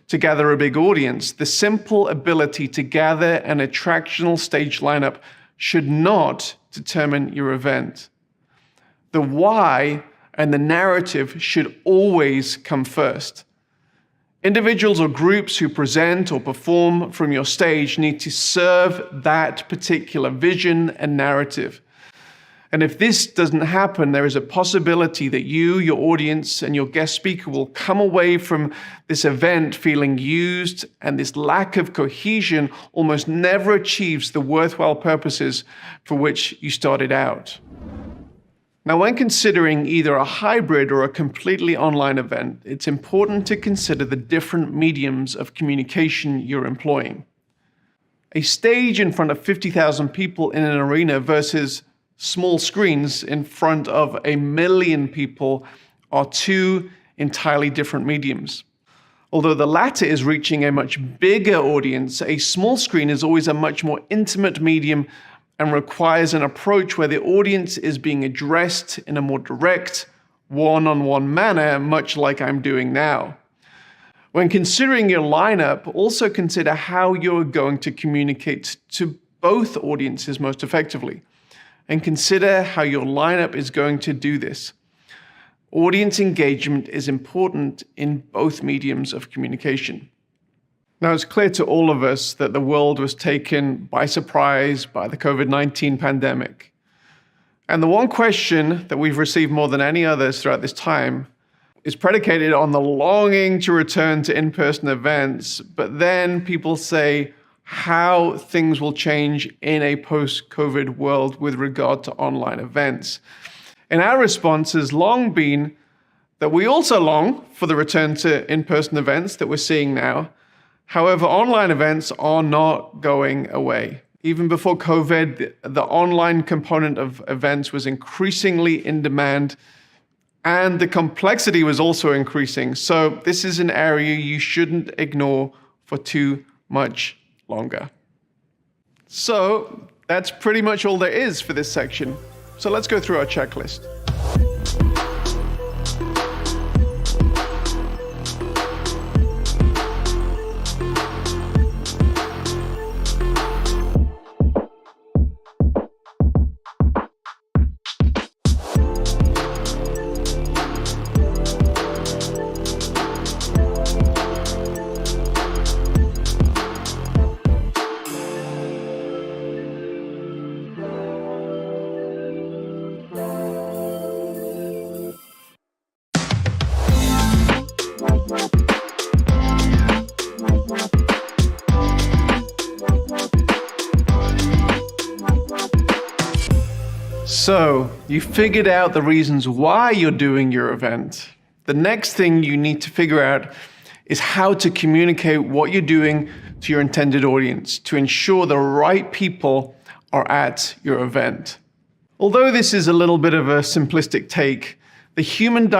to gather a big audience. The simple ability to gather an attractional stage lineup should not determine your event. The why and the narrative should always come first. Individuals or groups who present or perform from your stage need to serve that particular vision and narrative. And if this doesn't happen, there is a possibility that you, your audience, and your guest speaker will come away from this event feeling used, and this lack of cohesion almost never achieves the worthwhile purposes for which you started out. Now, when considering either a hybrid or a completely online event, it's important to consider the different mediums of communication you're employing. A stage in front of 50,000 people in an arena versus small screens in front of 1 million people are two entirely different mediums. Although the latter is reaching a much bigger audience, a small screen is always a much more intimate medium and requires an approach where the audience is being addressed in a more direct, one-on-one manner, much like I'm doing now. When considering your lineup, also consider how you're going to communicate to both audiences most effectively, and consider how your lineup is going to do this. Audience engagement is important in both mediums of communication. Now, it's clear to all of us that the world was taken by surprise by the COVID-19 pandemic. And the one question that we've received more than any others throughout this time is predicated on the longing to return to in-person events, but then people say how things will change in a post-COVID world with regard to online events. And our response has long been that we also long for the return to in-person events that we're seeing now. However, online events are not going away. Even before COVID, the online component of events was increasingly in demand, and the complexity was also increasing. So this is an area you shouldn't ignore for too much longer. So that's pretty much all there is for this section. So let's go through our checklist. So, you figured out the reasons why you're doing your event. The next thing you need to figure out is how to communicate what you're doing to your intended audience to ensure the right people are at your event. Although this is a little bit of a simplistic take, the human dynamic